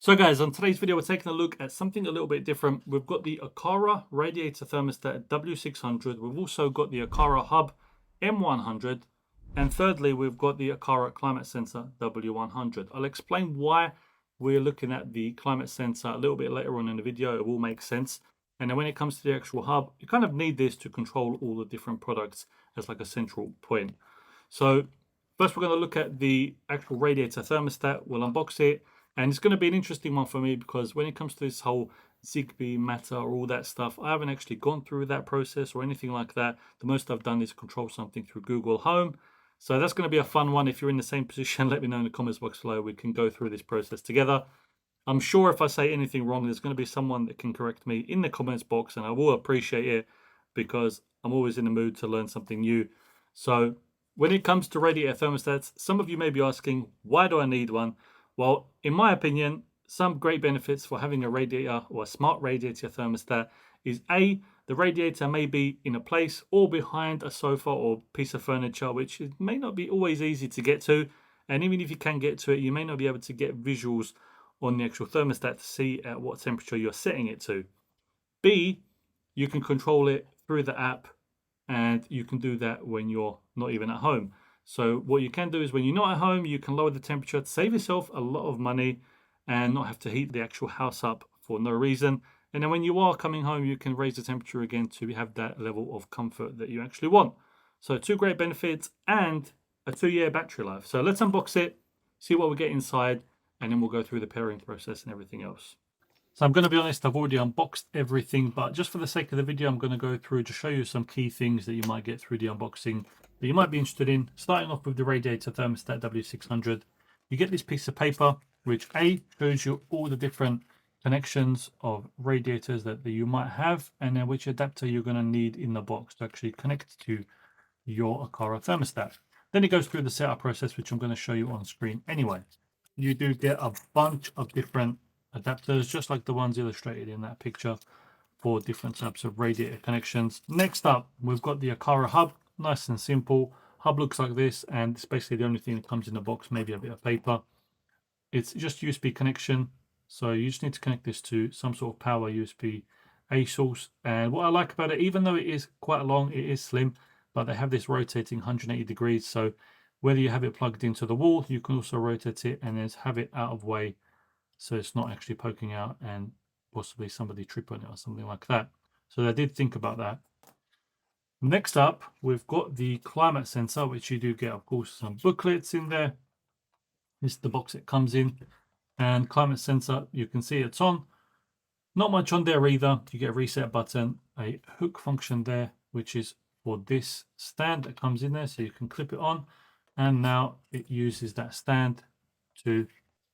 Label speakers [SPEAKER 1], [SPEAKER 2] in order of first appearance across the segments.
[SPEAKER 1] So guys, on today's video, we're taking a look at something a little bit different. We've got the Aqara Radiator Thermostat W600. We've also got the Aqara Hub M100. And thirdly, we've got the Aqara Climate Sensor W100. I'll explain why we're looking at the climate sensor a little bit later on in the video. It will make sense. And then when it comes to the actual hub, you kind of need this to control all the different products as like a central point. So first, we're going to look at the actual radiator thermostat. We'll unbox it. And it's going to be an interesting one for me because when it comes to this whole Zigbee matter, all that stuff, I haven't actually gone through that process or anything like that. The most I've done is control something through Google Home. So that's going to be a fun one. If you're in the same position, let me know in the comments box below. We can go through this process together. I'm sure if I say anything wrong, there's going to be someone that can correct me in the comments box, and I will appreciate it because I'm always in the mood to learn something new. So when it comes to radiator thermostats, some of you may be asking, why do I need one? Well, in my opinion, some great benefits for having a radiator or a smart radiator thermostat is A, the radiator may be in a place or behind a sofa or piece of furniture, which may not be always easy to get to. And even if you can get to it, you may not be able to get visuals on the actual thermostat to see at what temperature you're setting it to. B, you can control it through the app, and you can do that when you're not even at home. So what you can do is when you're not at home, you can lower the temperature to save yourself a lot of money and not have to heat the actual house up for no reason. And then when you are coming home, you can raise the temperature again to have that level of comfort that you actually want. So two great benefits and a 2-year battery life. So let's unbox it, see what we get inside, and then we'll go through the pairing process and everything else. So I'm going to be honest, I've already unboxed everything, but just for the sake of the video, I'm going to go through to show you some key things that you might get through the unboxing that you might be interested in. Starting off with the radiator thermostat W600, you get this piece of paper, which A, shows you all the different connections of radiators that you might have, and then which adapter you're going to need in the box to actually connect to your Aqara thermostat. Then it goes through the setup process, which I'm going to show you on screen anyway. You do get a bunch of different adapters, just like the ones illustrated in that picture, for different types of radiator connections. Next up, we've got the Aqara Hub. Nice and simple. Hub looks like this, and it's basically the only thing that comes in the box, maybe a bit of paper. It's just USB connection, so you just need to connect this to some sort of power USB-A source. And what I like about it, even though it is quite long, it is slim, but they have this rotating 180 degrees, so whether you have it plugged into the wall, you can also rotate it and then have it out of way, so it's not actually poking out and possibly somebody trip on it or something like that. So I did think about that. Next up, we've got the climate sensor, which you do get, of course, some booklets in there. This is the box it comes in. And climate sensor, you can see it's on. Not much on there either. You get a reset button, a hook function there, which is for this stand that comes in there, so you can clip it on. And now it uses that stand to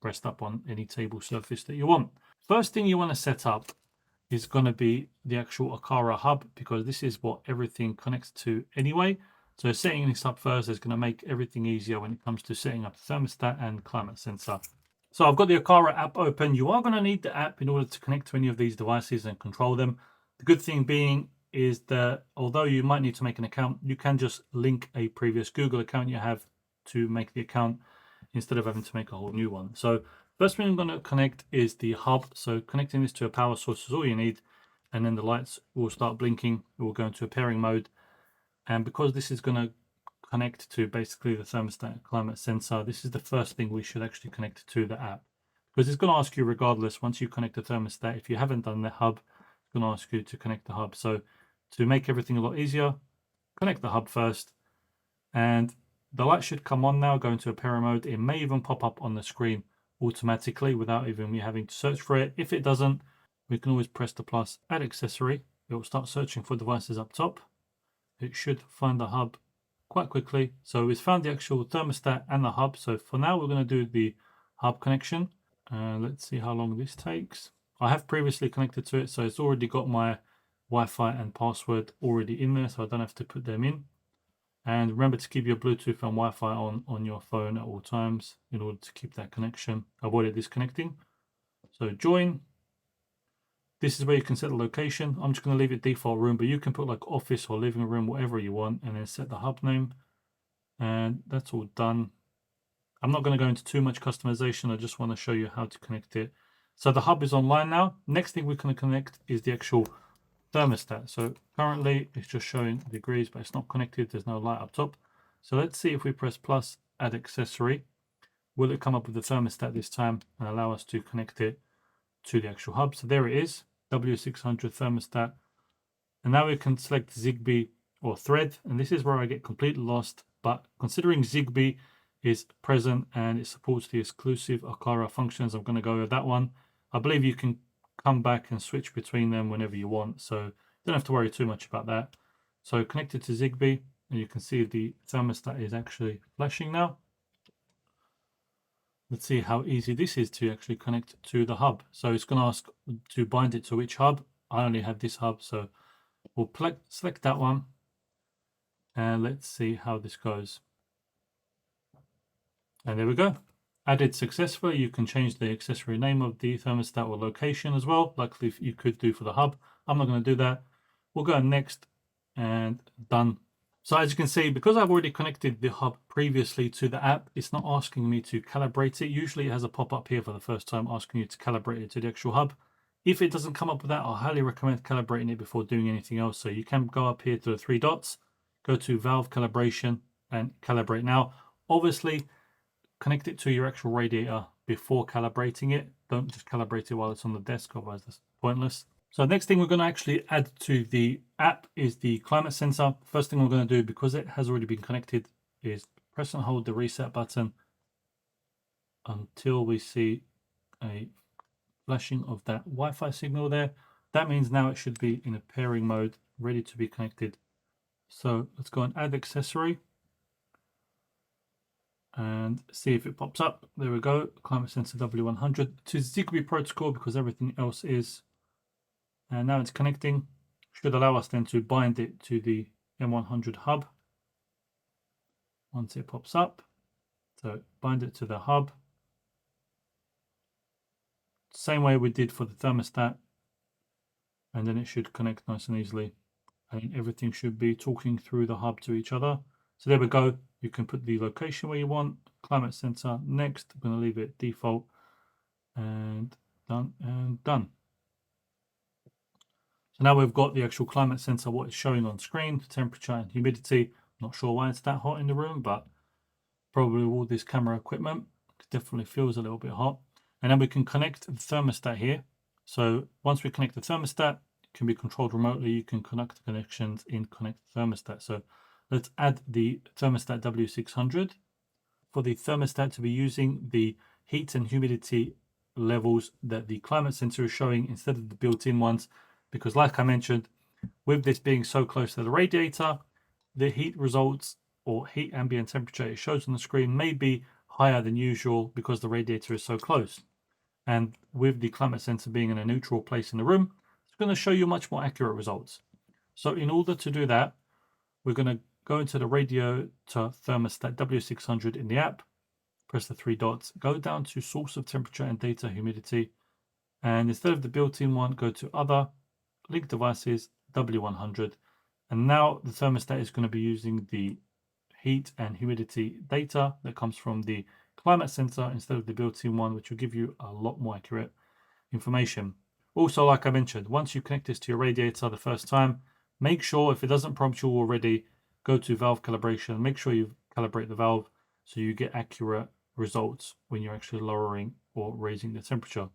[SPEAKER 1] rest up on any table surface that you want. First thing you want to set up is going to be the actual Aqara Hub, because this is what everything connects to anyway. So setting this up first is going to make everything easier when it comes to setting up the thermostat and climate sensor. So I've got the Aqara app open. You are going to need the app in order to connect to any of these devices and control them. The good thing being is that although you might need to make an account, you can just link a previous Google account you have to make the account instead of having to make a whole new one. So first thing I'm going to connect is the hub. So connecting this to a power source is all you need, and then the lights will start blinking. It will go into a pairing mode, and because this is going to connect to basically the thermostat climate sensor, this is the first thing we should actually connect to the app, because it's going to ask you regardless, once you connect the thermostat, if you haven't done the hub, it's going to ask you to connect the hub. So to make everything a lot easier, connect the hub first, and the light should come on now, go into a pairing mode. It may even pop up on the screen automatically without even me having to search for it. If it doesn't, we can always press the plus, add accessory. It will start searching for devices up top. It should find the hub quite quickly. So it's found the actual thermostat and the hub. So for now, we're going to do the hub connection. Let's see how long this takes. I have previously connected to it, so it's already got my Wi-Fi and password already in there, so I don't have to put them in. And remember to keep your Bluetooth and Wi-Fi on your phone at all times in order to keep that connection, avoid it disconnecting. So join. This is where you can set the location. I'm just going to leave it default room, but you can put like office or living room, whatever you want, and then set the hub name. And that's all done. I'm not going to go into too much customization. I just want to show you how to connect it So the hub is online now. Next thing we're going to connect is the actual thermostat. So currently it's just showing degrees, but it's not connected. There's no light up top. So let's see if we press plus, add accessory. Will it come up with the thermostat this time and allow us to connect it to the actual hub? So there it is, W600 thermostat. And now we can select Zigbee or Thread. And this is where I get completely lost. But considering Zigbee is present and it supports the exclusive Aqara functions, I'm going to go with that one. I believe you can come back and switch between them whenever you want. So you don't have to worry too much about that. So connected to Zigbee, and you can see the thermostat is actually flashing now. Let's see how easy this is to actually connect to the hub. So it's going to ask to bind it to which hub. I only have this hub, so we'll select that one. And let's see how this goes. And there we go. Added successfully. You can change the accessory name of the thermostat or location as well, like you could do for the hub. I'm not going to do that. We'll go next and done. So as you can see, because I've already connected the hub previously to the app, it's not asking me to calibrate it. Usually it has a pop-up here for the first time asking you to calibrate it to the actual hub. If it doesn't come up with that, I highly recommend calibrating it before doing anything else. So you can go up here to the 3 dots, go to valve calibration and calibrate now. Obviously, connect it to your actual radiator before calibrating it. Don't just calibrate it while it's on the desk, otherwise that's pointless. So next thing we're going to actually add to the app is the climate sensor. First thing we're going to do, because it has already been connected, is press and hold the reset button until we see a flashing of that Wi-Fi signal there. That means now it should be in a pairing mode, ready to be connected. So let's go and add accessory and see if it pops up. There we go, climate sensor W100 to Zigbee protocol, because everything else is. And now it's connecting. Should allow us then to bind it to the M100 hub once it pops up. So bind it to the hub. Same way we did for the thermostat. And then it should connect nice and easily. And everything should be talking through the hub to each other. So there we go. You can put the location where you want. Climate sensor next. I'm going to leave it default. And done and done. So now we've got the actual climate sensor, what it's showing on screen, temperature and humidity. Not sure why it's that hot in the room, but probably all this camera equipment. It definitely feels a little bit hot. And then we can connect the thermostat here. So once we connect the thermostat, it can be controlled remotely. You can connect the connections in Connect Thermostat. So let's add the thermostat W600. For the thermostat to be using the heat and humidity levels that the climate sensor is showing instead of the built-in ones, because like I mentioned, with this being so close to the radiator, the heat results or heat ambient temperature it shows on the screen may be higher than usual because the radiator is so close. And with the climate sensor being in a neutral place in the room, it's going to show you much more accurate results. So in order to do that, we're going to go into the radiator thermostat W600 in the app, press the 3 dots, go down to source of temperature and data humidity, and instead of the built-in one, go to other, link devices, W100. And now the thermostat is going to be using the heat and humidity data that comes from the climate sensor instead of the built-in one, which will give you a lot more accurate information. Also, like I mentioned, once you connect this to your radiator the first time, make sure if it doesn't prompt you already, go to valve calibration, make sure you calibrate the valve so you get accurate results when you're actually lowering or raising the temperature.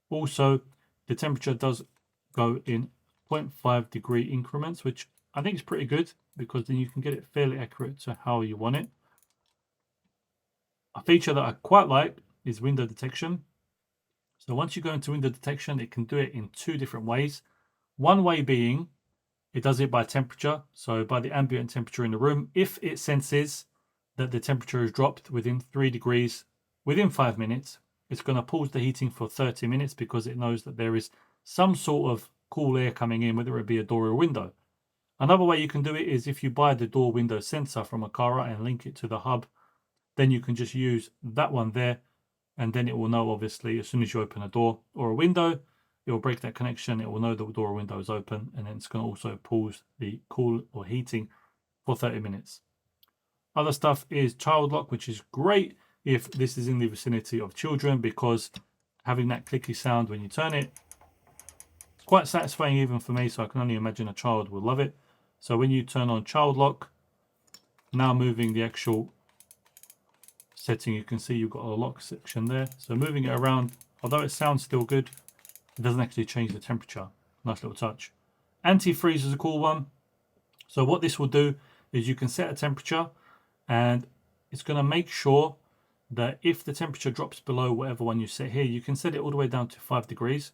[SPEAKER 1] Also, the temperature does go in 0.5 degree increments, which I think is pretty good because then you can get it fairly accurate to how you want it. A feature that I quite like is window detection. So once you go into window detection, it can do it in 2 different ways. One way being, it does it by temperature, so by the ambient temperature in the room. If it senses that the temperature has dropped within 3 degrees within 5 minutes, it's going to pause the heating for 30 minutes because it knows that there is some sort of cool air coming in, whether it be a door or a window. Another way you can do it is if you buy the door window sensor from Aqara and link it to the hub, then you can just use that one there, and then it will know, obviously, as soon as you open a door or a window, it will break that connection, it will know the door or window is open, and then it's going to also pause the cool or heating for 30 minutes. Other stuff is child lock, which is great if this is in the vicinity of children, because having that clicky sound when you turn it. It's quite satisfying even for me, so I can only imagine a child will love it. So when you turn on child lock, now moving the actual setting, you can see you've got a lock section there. So moving it around, although it sounds still good, it doesn't actually change the temperature. Nice little touch. Anti-freeze is a cool one. So what this will do is you can set a temperature, and it's going to make sure that if the temperature drops below whatever one you set here, you can set it all the way down to 5 degrees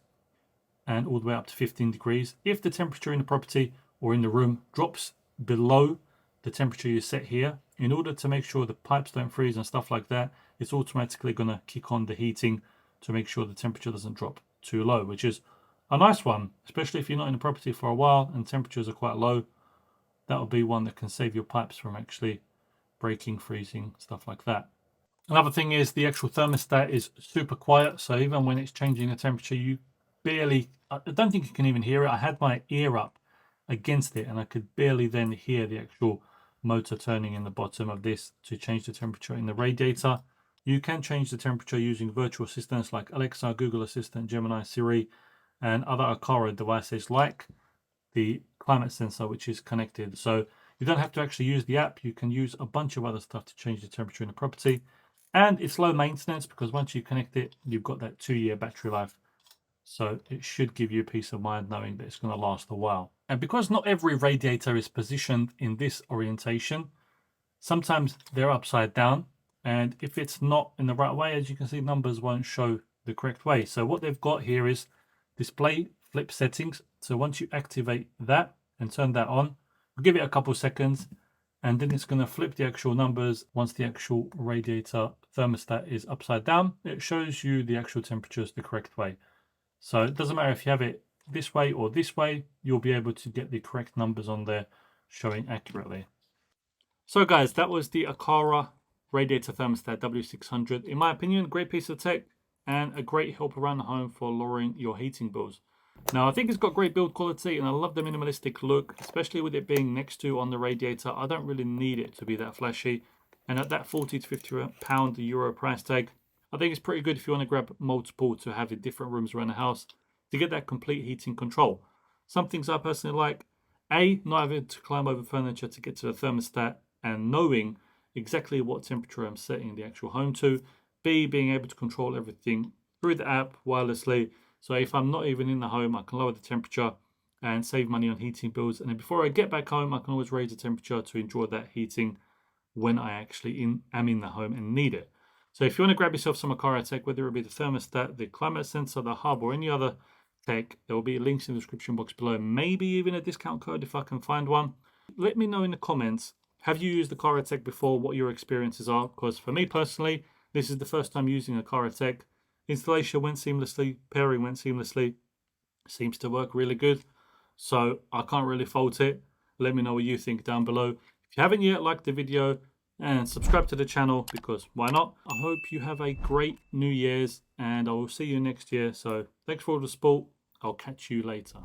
[SPEAKER 1] and all the way up to 15 degrees. If the temperature in the property or in the room drops below the temperature you set here, in order to make sure the pipes don't freeze and stuff like that, it's automatically going to kick on the heating to make sure the temperature doesn't drop too low, which is a nice one, especially if you're not in the property for a while and temperatures are quite low. That will be one that can save your pipes from actually breaking, freezing, stuff like that. Another thing is the actual thermostat is super quiet, so even when it's changing the temperature, you barely, I don't think you can even hear it. I had my ear up against it and I could barely then hear the actual motor turning in the bottom of this to change the temperature in the radiator. You can change the temperature using virtual assistants like Alexa, Google Assistant, Gemini, Siri, and other Aqara devices like the climate sensor, which is connected. So you don't have to actually use the app. You can use a bunch of other stuff to change the temperature in the property. And it's low maintenance because once you connect it, you've got that 2-year battery life. So it should give you peace of mind knowing that it's going to last a while. And because not every radiator is positioned in this orientation, sometimes they're upside down. And if it's not in the right way, as you can see, numbers won't show the correct way. So what they've got here is display flip settings. So once you activate that and turn that on, we'll give it a couple seconds, and then it's going to flip the actual numbers. Once the actual radiator thermostat is upside down, it shows you the actual temperatures the correct way. So it doesn't matter if you have it this way or this way, you'll be able to get the correct numbers on there showing accurately. So guys, that was the Aqara radiator thermostat W600. In my opinion, great piece of tech and a great help around the home for lowering your heating bills. Now, I think it's got great build quality and I love the minimalistic look, especially with it being next to on the radiator. I don't really need it to be that flashy. And at that 40 to 50 pound euro price tag, I think it's pretty good if you want to grab multiple to have in different rooms around the house to get that complete heating control. Some things I personally like, A, not having to climb over furniture to get to the thermostat and knowing exactly what temperature I'm setting the actual home to. B, being able to control everything through the app wirelessly. So if I'm not even in the home, I can lower the temperature and save money on heating bills. And then before I get back home, I can always raise the temperature to enjoy that heating when I actually am in the home and need it. So if you want to grab yourself some Aqara tech, whether it be the thermostat, the climate sensor, the hub, or any other tech, there will be links in the description box below. Maybe even a discount code if I can find one. Let me know in the comments, have you used the Aqara tech before, what your experiences are? Because for me personally, this is the first time using Aqara tech. Installation went seamlessly, pairing went seamlessly, seems to work really good. So I can't really fault it. Let me know what you think down below. If you haven't yet, like the video and subscribe to the channel because why not? I hope you have a great New Year's and I will see you next year. So thanks for all the support. I'll catch you later.